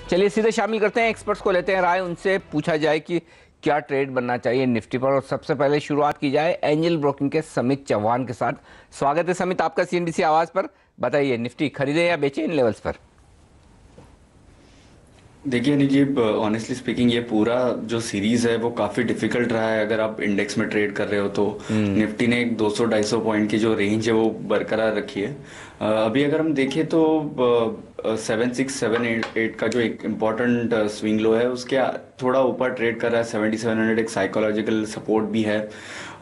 चलिए सीधे शामिल करते हैं, एक्सपर्ट्स को लेते हैं राय, उनसे पूछा जाए कि क्या ट्रेड बनना चाहिए निफ्टी पर। और सबसे पहले शुरुआत की जाए एंजल ब्रोकिंग के समित चौहान के साथ। स्वागत है समित आपका सीएनबीसी आवाज पर। बताइए, निफ्टी खरीदे या बेचे इन लेवल्स पर? देखिए अनिजीब, ऑनेस्टली स्पीकिंग ये पूरा जो सीरीज है वो काफ़ी डिफिकल्ट रहा है। अगर आप इंडेक्स में ट्रेड कर रहे हो तो निफ्टी ने एक 200-250 पॉइंट की जो रेंज है वो बरकरार रखी है। अभी अगर हम देखें तो 7678 का जो एक इम्पॉर्टेंट स्विंग लो है उसके थोड़ा ऊपर ट्रेड कर रहा है। 7700 एक साइकोलॉजिकल सपोर्ट भी है।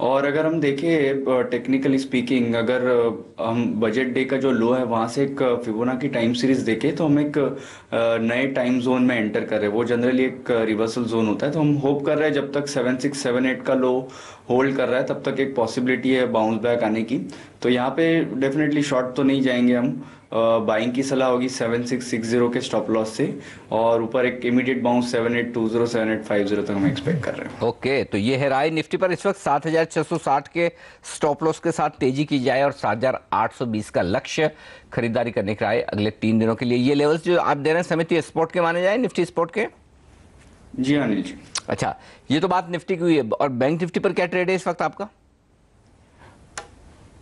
और अगर हम देखें टेक्निकली स्पीकिंग, अगर हम बजट डे का जो लो है वहाँ से एक फिबोनाची टाइम सीरीज देखें तो हम एक नए टाइम जोन में एंटर कर रहे हैं। वो जनरली एक रिवर्सल जोन होता है, तो हम होप कर रहे हैं जब तक 7678 का लो होल्ड कर रहा है तब तक एक पॉसिबिलिटी है बाउंस बैक आने की। तो यहाँ पे डेफिनेटली शॉर्ट तो नहीं जाएंगे हम। बाइंग की सलाह होगी 7660 के स्टॉप लॉस से, और ऊपर एक इमीडिएट बाउंस 7820 7850 तक हम एक्सपेक्ट कर रहे हैं। ओके, तो ये है राय। निफ्टी पर इस वक्त 7660 के स्टॉप लॉस के साथ तेजी की जाए और 7820 का लक्ष्य खरीदारी करने की राय अगले 3 दिनों के लिए। ये लेवल्स जो आप दे रहे हैं समिति स्पोर्ट के माने जाए, निफ्टी स्पोर्ट के? जी अनिल जी। अच्छा, ये तो बात निफ्टी की हुई है। और बैंक निफ्टी पर क्या ट्रेड है इस वक्त आपका?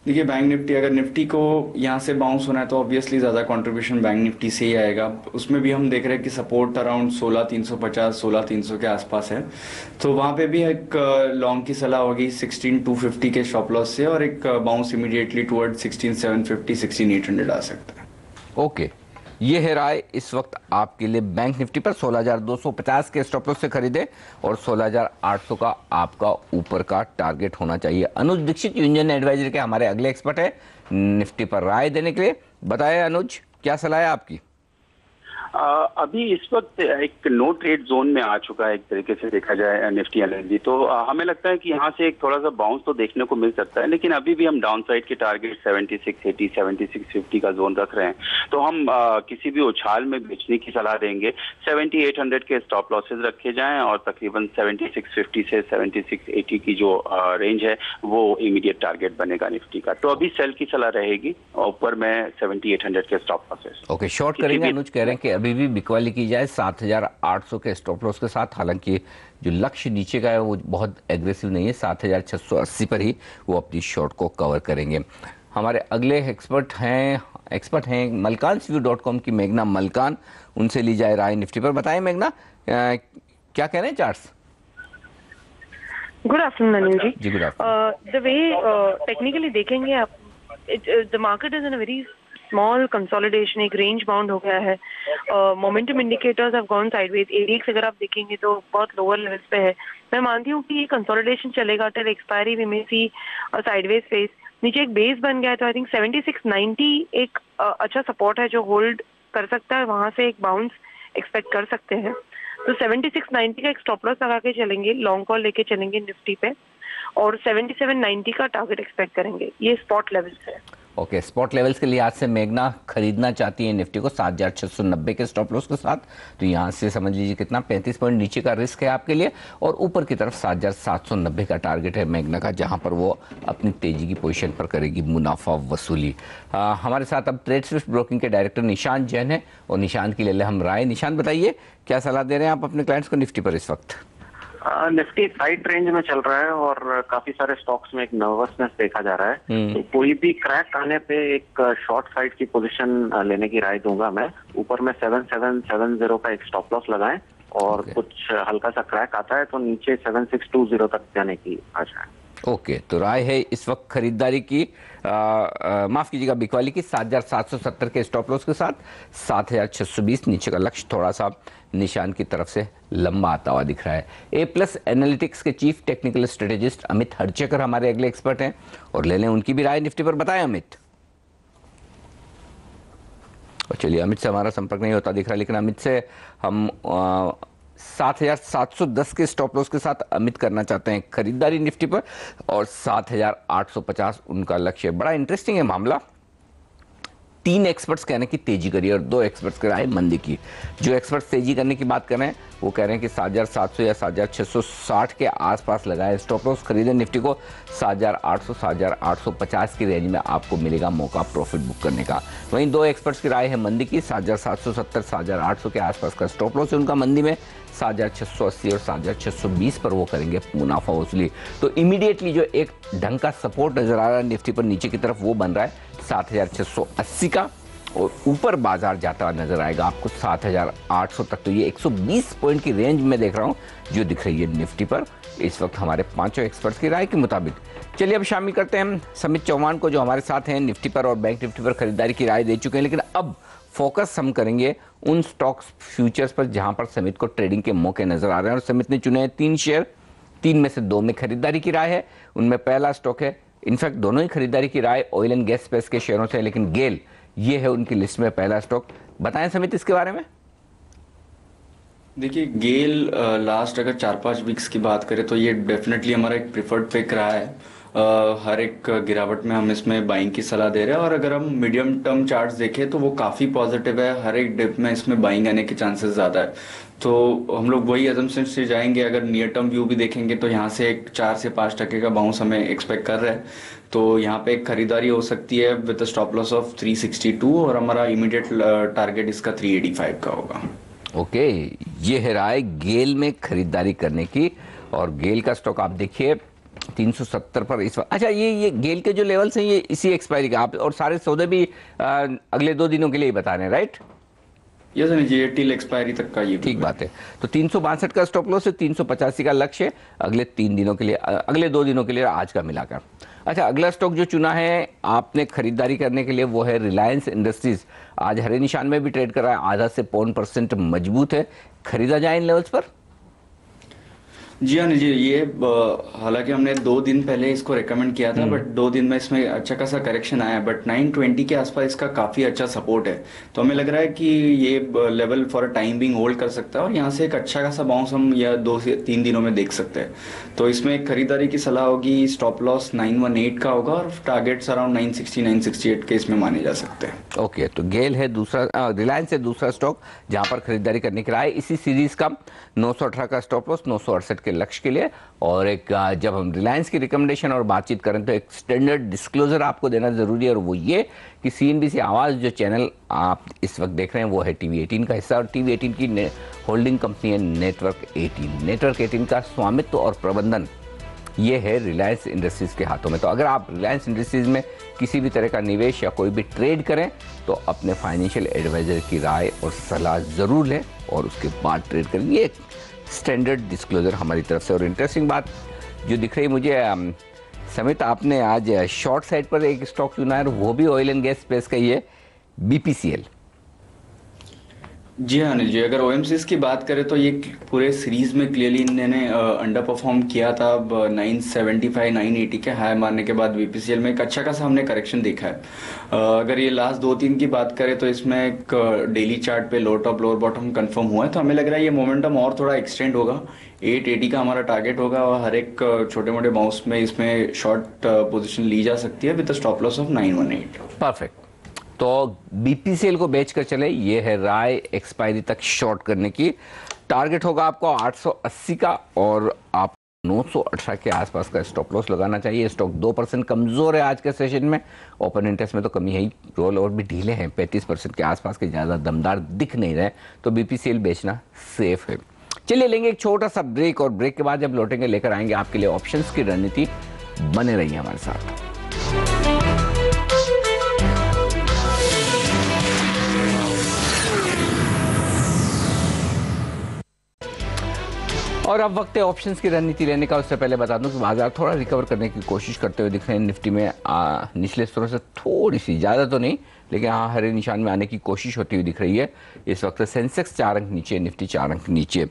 देखिए बैंक निफ्टी, अगर निफ्टी को यहाँ से बाउंस होना है तो ऑब्वियसली ज़्यादा कंट्रीब्यूशन बैंक निफ्टी से ही आएगा। उसमें भी हम देख रहे हैं कि सपोर्ट अराउंड 16350 16300 के आसपास है। तो वहाँ पे भी एक लॉन्ग की सलाह होगी 16250 के स्टॉप लॉस से, और एक बाउंस इमीडिएटली टुवर्ड 16750 16800 आ सकता है। ओके, ये है राय इस वक्त आपके लिए बैंक निफ्टी पर। 16250 के स्टॉप लॉस से खरीदे और 16800 का आपका ऊपर का टारगेट होना चाहिए। अनुज दीक्षित यूनियन एडवाइजर के हमारे अगले एक्सपर्ट है निफ्टी पर राय देने के लिए। बताएं अनुज, क्या सलाह है आपकी? अभी इस वक्त एक नो ट्रेड जोन में आ चुका है एक तरीके से देखा जाए निफ्टी एनर्जी। तो हमें लगता है कि यहाँ से एक थोड़ा सा बाउंस तो देखने को मिल सकता है, लेकिन अभी भी हम डाउन साइड के टारगेट 7680 7650 का जोन रख रहे हैं। तो हम किसी भी उछाल में बेचने की सलाह देंगे। 7800 के स्टॉप लॉसेज रखे जाएं और तकरीबन 7650 से 7680 की जो रेंज है वो इमीडिएट टारगेट बनेगा निफ्टी का। तो अभी सेल की सलाह रहेगी और ऊपर में 7800 के स्टॉप लॉसेज। ओके, शॉर्ट करेंगे। अनुज कह रहे हैं कि अभी भी बिकवाली की जाए 7800 के स्टॉप लॉस के साथ। हालांकि जो लक्ष्य नीचे का है वो बहुत एग्रेसिव नहीं है, 7680 पर ही वो अपनी शॉर्ट को कवर करेंगे। हमारे अगले एक्सपर्ट हैं malkansview.com की मेघना मलकान, उनसे ली जाए राय निफ्टी पर। बताएं मेघना, क्या कह रहे हैं charts? Good afternoon Anil ji. जी good afternoon. The way technically देखेंगे आप, the market is in a very small consolidation, एक रेंज बाउंड हो गया है। Momentum indicators have gone sideways. ADX अगर आप देखेंगे तो बहुत लोअर लेवल्स पे है। मैं मानती हूँ कि ये कंसोलिडेशन चलेगा till expiry, we may see sideways phase. नीचे एक बेस बन गया है तो आई थिंक 7690 एक अच्छा सपोर्ट है जो होल्ड कर सकता है। वहां से एक बाउंस एक्सपेक्ट कर सकते हैं। तो 7690 का एक स्टॉप लॉस लगा के चलेंगे, लॉन्ग कॉल लेके चलेंगे निफ्टी पे, और 7790 का टारगेट एक्सपेक्ट करेंगे। ये स्पॉट लेवल्स है। ओके, स्पॉट लेवल्स के लिहाज से मेघना खरीदना चाहती है निफ्टी को 7690 के स्टॉप लॉस के साथ। तो यहाँ से समझ लीजिए कितना 35 पॉइंट नीचे का रिस्क है आपके लिए, और ऊपर की तरफ 7790 का टारगेट है मेघना का, जहाँ पर वो अपनी तेजी की पोजीशन पर करेगी मुनाफा वसूली। हमारे साथ अब ट्रेड स्विफ्ट ब्रोकिंग के डायरेक्टर निशांत जैन है, और निशांत की ले ले हम राय। निशांत बताइए, क्या सलाह दे रहे हैं आप अपने क्लाइंट्स को निफ्टी पर इस वक्त? निफ्टी साइड रेंज में चल रहा है और काफी सारे स्टॉक्स में एक नर्वसनेस देखा जा रहा है। तो कोई भी क्रैक आने पे एक शॉर्ट साइड की पोजीशन लेने की राय दूंगा मैं। ऊपर में 7770 का एक स्टॉप लॉस लगाएं, और कुछ हल्का सा क्रैक आता है तो नीचे 7620 तक जाने की आशा है। ओके, तो राय है इस वक्त खरीदारी की, माफ कीजिएगा बिकवाली की 7770 के स्टॉप लॉस के साथ। 7620 नीचे का लक्ष्य थोड़ा सा निशान की तरफ से लंबा आता हुआ दिख रहा है। ए प्लस एनालिटिक्स के चीफ टेक्निकल स्ट्रेटेजिस्ट अमित हरचेकर हमारे अगले एक्सपर्ट हैं, और ले लें उनकी भी राय निफ्टी पर। बताएं अमित। और चलिए, अमित से हमारा संपर्क नहीं होता दिख रहा, लेकिन अमित से हम 7710 के स्टॉप लॉस के साथ अमित करना चाहते हैं खरीदारी निफ्टी पर, और 7850 उनका लक्ष्य। बड़ा इंटरेस्टिंग है मामला। 3 एक्सपर्ट्स कह रहे हैं कि तेजी करिए और 2 एक्सपर्ट्स कह रहे हैं मंदी की। जो एक्सपर्ट्स तेजी करने की बात कर रहे हैं वो कह रहे हैं कि 7,700 या 7,660 के आसपास लगाए स्टॉप लॉस खरीदें। निफ्टी को 7,800 7,850 की रेंज में आपको मिलेगा मौका प्रॉफिट बुक करने का। वहीं 2 एक्सपर्ट्स की राय है मंदी की, 7,770 7,800 के आसपास का स्टॉप लॉस है उनका मंदी में, 7,680 और 7,620 पर वो करेंगे मुनाफा वसूली। तो इमीडिएटली जो एक ढंग का सपोर्ट नजर आ रहा है निफ्टी पर नीचे की तरफ वो बन रहा है 7,680 का, और ऊपर बाजार जाता हुआ नजर आएगा आपको 7,800 तक। तो ये 120 पॉइंट की रेंज में देख रहा हूं जो दिख रही है निफ्टी पर इस वक्त हमारे 5 एक्सपर्ट्स की राय के मुताबिक। चलिए अब शामिल करते हैं समित चौहान को जो हमारे साथ हैं, निफ्टी पर और बैंक निफ्टी पर खरीदारी की राय दे चुके हैं, लेकिन अब फोकस हम करेंगे उन स्टॉक्स फ्यूचर्स पर जहां पर समित को ट्रेडिंग के मौके नजर आ रहे हैं। और समित ने चुने हैं 3 शेयर, 3 में से 2 में खरीदारी की राय है। उनमें पहला स्टॉक है, इनफैक्ट दोनों ही खरीदारी की राय ऑयल एंड गैस स्पेस के शेयरों से है, लेकिन गेल ये है उनकी लिस्ट में पहला स्टॉक। बताएं समित इसके बारे में। देखिए गेल लास्ट अगर 4-5 वीक्स की बात करें तो ये डेफिनेटली हमारा एक प्रिफर्ड पिक रहा है। हर एक गिरावट में हम इसमें बाइंग की सलाह दे रहे हैं, और अगर हम मीडियम टर्म चार्ट्स देखें तो वो काफ़ी पॉजिटिव है। हर एक डिप में इसमें बाइंग आने के चांसेस ज़्यादा है, तो हम लोग वही एजम्पशन से जाएंगे। अगर नियर टर्म व्यू भी देखेंगे तो यहाँ से एक 4 से 5% का बाउंस हमें एक्सपेक्ट कर रहे हैं, तो यहाँ पे एक खरीदारी हो सकती है विद स्टॉप लॉस ऑफ 362, और हमारा इमीडिएट टारगेट इसका 385 का होगा। ओके, ये है राय गेल में खरीदारी करने की। और गेल का स्टॉक आप देखिए 370 पर इस वक्त। अच्छा, ये गेल के जो लेवल्स हैं ये इसी एक्सपायरी का आप, और सारे सौदे भी अगले 2 दिनों के लिए ही बता रहे हैं, राइट? यस जी, टिल एक्सपायरी तक का ये ठीक बात है। तो 362 का स्टॉप लॉस है, 385 का लक्ष्य है अगले 3 दिनों के लिए, अगले 2 दिनों के लिए आज का मिलाकर। अच्छा, अगला स्टॉक जो चुना है आपने खरीदारी करने के लिए वो है रिलायंस इंडस्ट्रीज। आज हरे निशान में भी ट्रेड कर रहा है, आधा से 1% मजबूत है। खरीदा जाए इन लेवल्स पर? जी हाँ जी, ये हालांकि हमने 2 दिन पहले इसको रेकमेंड किया था, बट 2 दिन में इसमें अच्छा खासा करेक्शन आया, बट 920 के आसपास इसका काफ़ी अच्छा सपोर्ट है। तो हमें लग रहा है कि ये level for a time being hold कर सकता है, और यहाँ से एक अच्छा खासा बाउंस हम या 2 से 3 दिनों में देख सकते हैं। तो इसमें एक खरीदारी की सलाह होगी, स्टॉप लॉस 918 का होगा, और टारगेट्स अराउंड 960 968 के इसमें माने जा सकते हैं। ओके, तो गेल है दूसरा, रिलायंस है दूसरा स्टॉक जहां पर खरीदारी करने की राय। इसी सीरीज का 918 का स्टॉप लॉस, 968 के लक्ष्य के लिए। और एक जब हम रिलायंस की रिकमेंडेशन और बातचीत करें तो एक स्टैंडर्ड डिस्क्लोजर आपको देना जरूरी है, और वो ये कि सीएनबीसी आवाज जो चैनल आप इस वक्त देख रहे हैं वो है टीवी 18 का हिस्सा, और टीवी 18 की होल्डिंग कंपनी है नेटवर्क 18। नेटवर्क 18 का स्वामित्व और प्रबंधन ये है रिलायंस इंडस्ट्रीज के हाथों में। तो अगर आप रिलायंस इंडस्ट्रीज में किसी भी तरह का निवेश या कोई भी ट्रेड करें तो अपने फाइनेंशियल एडवाइजर की राय और सलाह ज़रूर लें और उसके बाद ट्रेड करें। ये एक स्टैंडर्ड डिस्क्लोजर हमारी तरफ से। और इंटरेस्टिंग बात जो दिख रही मुझे समित, आपने आज शॉर्ट साइड पर एक स्टॉक चुना है, वो भी ऑयल एंड गैस स्पेस का ही है, बीपीसीएल। जी हाँ अनिल जी, अगर ओएमसीज की बात करें तो ये पूरे सीरीज में क्लियरली इन्होंने अंडर परफॉर्म किया था। अब 975 980 के हाई मारने के बाद बीपीसीएल में एक अच्छा खासा हमने करेक्शन देखा है। अगर ये लास्ट 2-3 की बात करें तो इसमें एक डेली चार्ट पे लो टॉप लोअर बॉटम कंफर्म हुआ है, तो हमें लग रहा है ये मोमेंटम और थोड़ा एक्सटेंड होगा। 880 का हमारा टारगेट होगा, और हर एक छोटे मोटे बाउंस में इसमें शॉर्ट पोजिशन ली जा सकती है with stop loss of 918। Perfect. तो बीपीसीएल को बेचकर चले, ये है राय एक्सपायरी तक शॉर्ट करने की। टारगेट होगा आपको 880 का, और आप 918 के आसपास का स्टॉप लॉस लगाना चाहिए। स्टॉक 2% कमजोर है आज के सेशन में, ओपन इंटरेस्ट में तो कमी है ही, रोल और भी ढीले हैं 35% के आसपास के, ज़्यादा दमदार दिख नहीं रहे, तो बीपीसीएल बेचना सेफ है। चलिए लेंगे एक छोटा सा ब्रेक, और ब्रेक के बाद जब लौटेंगे लेकर आएंगे आपके लिए ऑप्शंस की रणनीति। बने रहिए हमारे साथ। और अब वक्त है ऑप्शंस की रणनीति लेने का। उससे पहले बता दूं कि बाजार थोड़ा रिकवर करने की कोशिश करते हुए दिख रहे हैं। निफ्टी में निचले स्तरों से थोड़ी सी, ज़्यादा तो नहीं, लेकिन हाँ हरे निशान में आने की कोशिश होती हुई दिख रही है। इस वक्त सेंसेक्स 4 अंक नीचे, निफ्टी 4 अंक नीचे।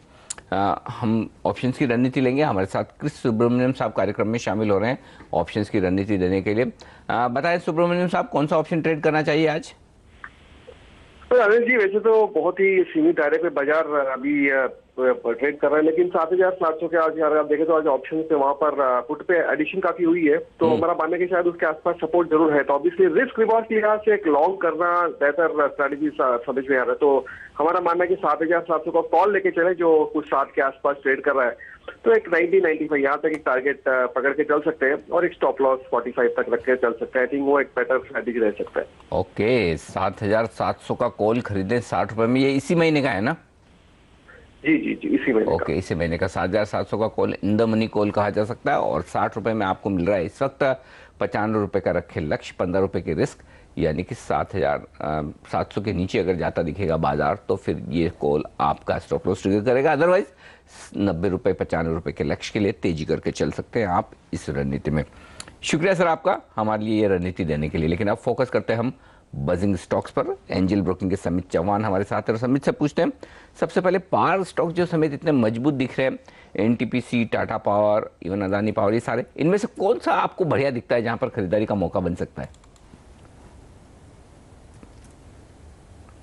हम ऑप्शंस की रणनीति लेंगे। हमारे साथ क्रिस सुब्रमण्यम साहब कार्यक्रम में शामिल हो रहे हैं ऑप्शंस की रणनीति देने के लिए। बताएं सुब्रमण्यम साहब, कौन सा ऑप्शन ट्रेड करना चाहिए आज? तो अनिल जी, वैसे तो बहुत ही सीमित दायरे पे बाजार अभी ट्रेड कर रहा है, लेकिन 7,700 के आज अगर आप देखें तो आज ऑप्शन पे वहां पर पुट पे एडिशन काफी हुई है, तो हमारा मानना है कि शायद उसके आसपास सपोर्ट जरूर है। तो ऑब्वियसली रिस्क रिवॉर्ड के लिहाज से एक लॉन्ग करना बेहतर स्ट्रेटेजी समझ में आ रहा है। तो हमारा मानना है कि 7,700 का कॉल लेके चले, जो कुछ 7 के आसपास ट्रेड कर रहा है, तो एक 90-95 यहाँ तक एक टारगेट पकड़ के चल सकते हैं और एक स्टॉप लॉस 45 तक रख के चल सकते हैं। आई थिंक वो एक बेटर स्ट्रेटेजी रह सकता है। ओके, 7,700 का कॉल खरीदे 60 रुपए में, ये इसी महीने का है ना? जी जी जी, इसी महीने ओके, इसी महीने का 7,700 का call in the money call कहा जा सकता है और 60 रुपए में आपको मिल रहा है इस वक्त। 95 रुपए का रखे लक्ष्य, 15 रुपए की रिस्क, यानी कि 7,700 के नीचे अगर जाता दिखेगा बाजार तो फिर ये कॉल आपका स्टॉप लॉस ट्रिगर करेगा। अदरवाइज 90 रुपए 95 रुपए के लक्ष्य के लिए तेजी करके चल सकते हैं आप इस रणनीति में। शुक्रिया सर आपका हमारे लिए ये रणनीति देने के लिए। लेकिन अब फोकस करते हैं हम बजिंग स्टॉक्स पर। एंजल ब्रोकिंग के समित चौहान हमारे साथ है और समित से पूछते हैं सबसे पहले पावर स्टॉक जो समित इतने मजबूत दिख रहे हैं, NTPC, Tata power, even Adani power, ये सारे, इनमें से कौन सा आपको बढ़िया दिखता है जहां पर खरीदारी का मौका बन सकता है?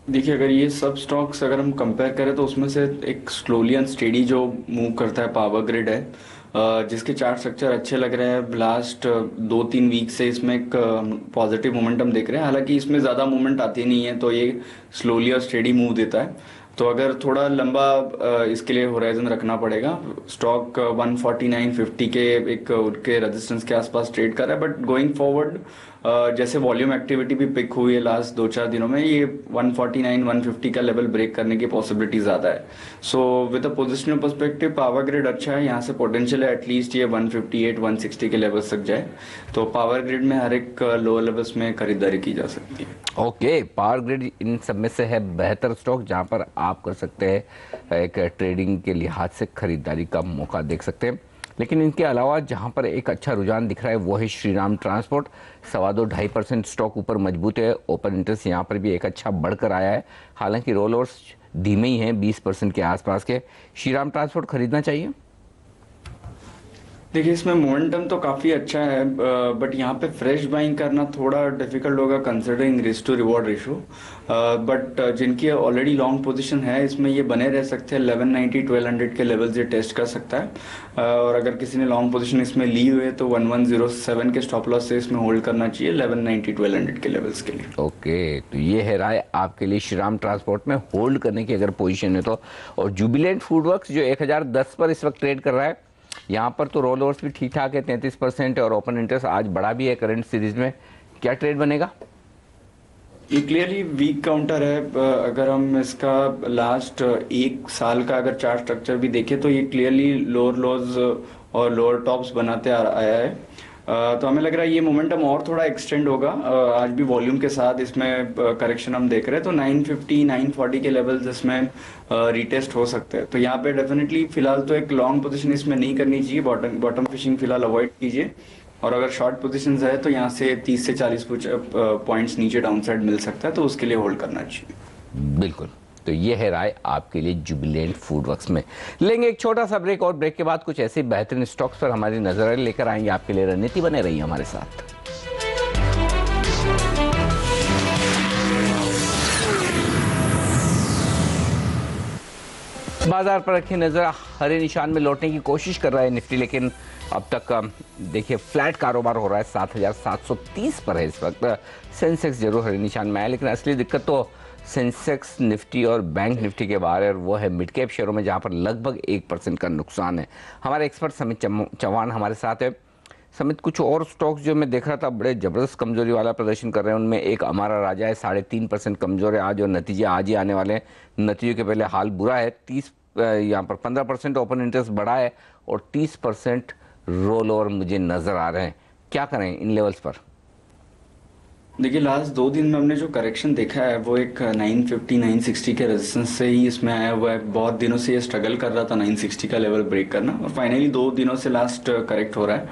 देखिए, अगर ये सब स्टॉक्स अगर हम कंपेयर करें तो उसमें से एक स्लोली एंड स्टेडी जो मूव करता है पावर ग्रिड है, जिसके चार्ट स्ट्रक्चर अच्छे लग रहे हैं। लास्ट 2-3 वीक से इसमें एक पॉजिटिव मोमेंटम देख रहे हैं, हालांकि इसमें ज़्यादा मूवमेंट आती नहीं है, तो ये स्लोली और स्टेडी मूव देता है। तो अगर थोड़ा लंबा इसके लिए होराइजन रखना पड़ेगा। स्टॉक 149.50 के एक उनके रेजिस्टेंस के आसपास ट्रेड कर रहा है, बट गोइंग फॉरवर्ड जैसे वॉल्यूम एक्टिविटी भी पिक हुई है लास्ट 2-4 दिनों में, ये 149-150 का लेवल ब्रेक करने की पॉसिबिलिटी ज़्यादा है। So with a positional perspective power grid अच्छा है, यहाँ से पोटेंशियल है एटलीस्ट ये 158-160 के लेवल्स तक जाए। तो पावर ग्रिड में हर एक लोअर लेवल्स में खरीदारी की जा सकती है। ओके, पावर ग्रिड इन सब में से है बेहतर स्टॉक जहां पर आप कर सकते हैं एक ट्रेडिंग के लिहाज से खरीदारी का मौका देख सकते हैं। लेकिन इनके अलावा जहां पर एक अच्छा रुझान दिख रहा है वो है श्रीराम ट्रांसपोर्ट। 2.25% स्टॉक ऊपर मजबूत है। ओपन इंटरेस्ट यहां पर भी एक अच्छा बढ़कर आया है, हालांकि रोल ओवर्स धीमे ही हैं 20% के आसपास के। श्रीराम ट्रांसपोर्ट खरीदना चाहिए? देखिए, इसमें मोमेंटम तो काफ़ी अच्छा है, बट यहाँ पे फ्रेश बाइंग करना थोड़ा डिफिकल्ट होगा considering risk to reward ratio. But जिनकी ऑलरेडी लॉन्ग पोजीशन है इसमें ये बने रह सकते हैं। 1190-1200 के लेवल ये टेस्ट कर सकता है। और अगर किसी ने लॉन्ग पोजीशन इसमें ली हुई है तो 1107 के स्टॉप लॉस से इसमें होल्ड करना चाहिए 1190-1200 के लेवल्स के लिए। ओके, तो ये है राय आपके लिए श्रीराम ट्रांसपोर्ट में होल्ड करने की अगर पोजीशन है तो। और जुबिलेंट फूडवर्क्स जो 1010 पर इस वक्त ट्रेड कर रहा है, यहाँ पर तो रोल ओवर्स भी ठीक ठाक है 33% और ओपन इंटरेस्ट आज बड़ा भी है करंट सीरीज में। क्या ट्रेड बनेगा? ये क्लियरली वीक काउंटर है। अगर हम इसका लास्ट 1 साल का अगर चार्ट स्ट्रक्चर भी देखें तो ये क्लियरली लोअर लोज और लोअर टॉप्स बनाते आया है। तो हमें लग रहा है ये मोमेंटम और थोड़ा एक्सटेंड होगा। आज भी वॉल्यूम के साथ इसमें करेक्शन हम देख रहे हैं, तो 950-940 के लेवल्स इसमें रीटेस्ट हो सकते हैं। तो यहाँ पे डेफिनेटली फिलहाल तो एक लॉन्ग पोजीशन इसमें नहीं करनी चाहिए, बॉटम फिशिंग फिलहाल अवॉइड कीजिए। और अगर शॉर्ट पोजीशंस है तो यहाँ से 30 से 40 पॉइंट्स नीचे डाउन साइड मिल सकता है, तो उसके लिए होल्ड करना चाहिए। बिल्कुल, तो ये है राय आपके लिए जुबिलेंट फूडवर्क्स में। लेंगे एक छोटा सा ब्रेक और ब्रेक के बाद कुछ ऐसे बेहतरीन स्टॉक्स पर हमारी नजर लेकर आएंगे आपके लिए। रणनीति बने रही हमारे साथ। बाजार पर रखी नजर, हरे निशान में लौटने की कोशिश कर रहा है निफ्टी, लेकिन अब तक देखिए फ्लैट कारोबार हो रहा है। 7,730 पर है इस वक्त। सेंसेक्स जरूर हरे निशान में आया, लेकिन असली दिक्कत तो सेंसेक्स, निफ्टी और बैंक निफ्टी के बाहर है, और वो है मिड कैप शेयरों में जहां पर लगभग 1% का नुकसान है। हमारे एक्सपर्ट समित चौहान हमारे साथ है। समित, कुछ और स्टॉक्स जो मैं देख रहा था बड़े जबरदस्त कमजोरी वाला प्रदर्शन कर रहे हैं, उनमें एक अमारा राजा है, 3.5% कमजोर है आज, और नतीजे आज ही आने वाले हैं। नतीजों के पहले हाल बुरा है। 30 यहाँ पर 15% ओपन इंटरेस्ट बढ़ा है और 30% रोल ओवर मुझे नजर आ रहे हैं। क्या करें इन लेवल्स पर? देखिए, लास्ट 2 दिन में हमने जो करेक्शन देखा है वो एक 950-960 के रेजिस्टेंस से ही इसमें आया हुआ है। बहुत दिनों से ये स्ट्रगल कर रहा था 960 का लेवल ब्रेक करना, और फाइनली 2 दिनों से लास्ट करेक्ट हो रहा है।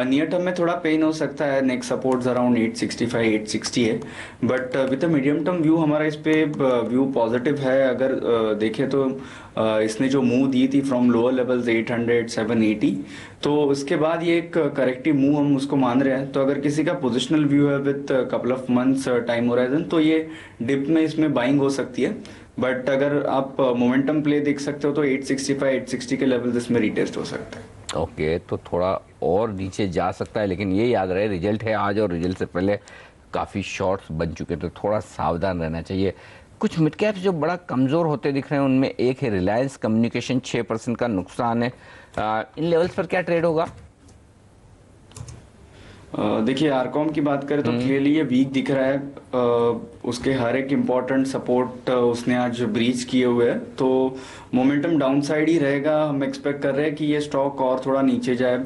नियर टर्म में थोड़ा पेन हो सकता है, नेक्स्ट सपोर्ट्स अराउंड 865-860 है, but with a medium term view हमारा इस पे व्यू पॉजिटिव है। अगर देखें तो इसने जो मूव दी थी फ्रॉम लोअर लेवल्स 800-780, तो उसके बाद ये एक करेक्टिव मूव हम उसको मान रहे हैं। तो अगर किसी का पोजिशनल व्यू है with couple of months time horizon, तो ये डिप में इसमें बाइंग हो सकती है। बट अगर आप मोमेंटम प्ले देख सकते हो तो 865 860 के लेवल्स इसमें रीटेस्ट हो सकते हैं। ओके, तो थोड़ा और नीचे जा सकता है, लेकिन ये याद रहे रिजल्ट है आज और रिजल्ट से पहले काफ़ी शॉर्ट्स बन चुके, तो थोड़ा सावधान रहना चाहिए। कुछ मिड कैप्स जो बड़ा कमज़ोर होते दिख रहे हैं उनमें एक है रिलायंस कम्युनिकेशन, 6% का नुकसान है। इन लेवल्स पर क्या ट्रेड होगा? देखिए आरकॉम की बात करें तो क्लियरली ये वीक दिख रहा है। उसके हर एक इम्पॉर्टेंट सपोर्ट उसने आज ब्रीच किए हुए हैं, तो मोमेंटम डाउन साइड ही रहेगा। हम एक्सपेक्ट कर रहे हैं कि ये स्टॉक और थोड़ा नीचे जाए।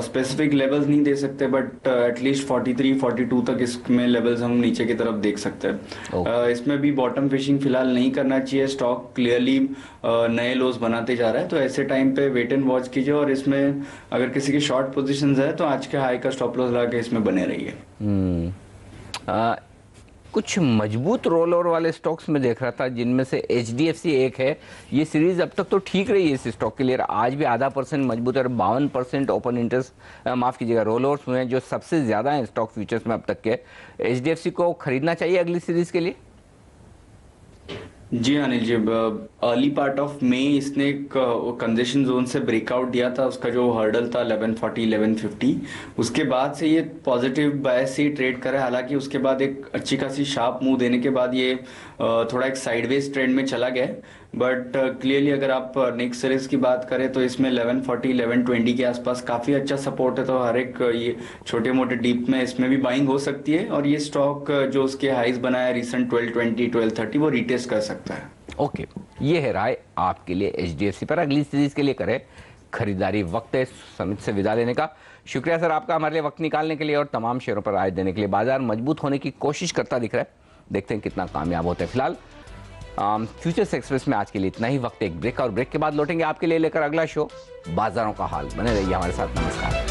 स्पेसिफिक लेवल्स नहीं दे सकते बट एटलीस्ट 43 42 तक इसमें लेवल्स हम नीचे की तरफ देख सकते हैं। इसमें भी बॉटम फिशिंग फिलहाल नहीं करना चाहिए। स्टॉक क्लियरली नए लोज बनाते जा रहा है, तो ऐसे टाइम पे वेट एंड वॉच कीजिए और इसमें अगर किसी की शॉर्ट पोजीशंस है तो आज के हाई का स्टॉप लॉस लगा के इसमें बने रहिए। कुछ मजबूत रोल ओवर वाले स्टॉक्स में देख रहा था जिनमें से HDFC एक है। ये सीरीज अब तक तो ठीक रही है इस स्टॉक के लिए, आज भी आधा % मजबूत है और 52% ओपन इंटरेस्ट माफ कीजिएगा रोल ओवर्स हुए हैं जो सबसे ज्यादा है स्टॉक फ्यूचर्स में अब तक के। HDFC को खरीदना चाहिए अगली सीरीज के लिए? जी Anil ji, early part of May इसने एक कंजेशन जोन से ब्रेकआउट दिया था। उसका जो हर्डल था 1140 1150, उसके बाद से ये पॉजिटिव बायस से ट्रेड करा है। हालांकि उसके बाद एक अच्छी खासी शार्प मूव देने के बाद ये थोड़ा एक साइडवेज ट्रेंड में चला गया, बट क्लियरली अगर आप नेक्स्ट सीरीज की बात करें तो इसमें 1140 1120 के आसपास काफ़ी अच्छा सपोर्ट है, तो हर एक ये छोटे मोटे डीप में इसमें भी बाइंग हो सकती है और ये स्टॉक जो उसके हाइज बनाया रिसेंट 1220 1230 वो रिटेस्ट कर सकता है। ओके, ये है राय आपके लिए HDFC पर अगली सीरीज के लिए करें खरीदारी। वक्त है समित से विदा लेने का। शुक्रिया सर आपका हमारे लिए वक्त निकालने के लिए और तमाम शेयरों पर राय देने के लिए। बाजार मजबूत होने की कोशिश करता दिख रहा है, देखते हैं कितना कामयाब होते हैं। फिलहाल फ्यूचर्स एक्सप्रेस में आज के लिए इतना ही। वक्त एक ब्रेक, और ब्रेक के बाद लौटेंगे आपके लिए लेकर अगला शो बाजारों का हाल। बने रहिए हमारे साथ। नमस्कार।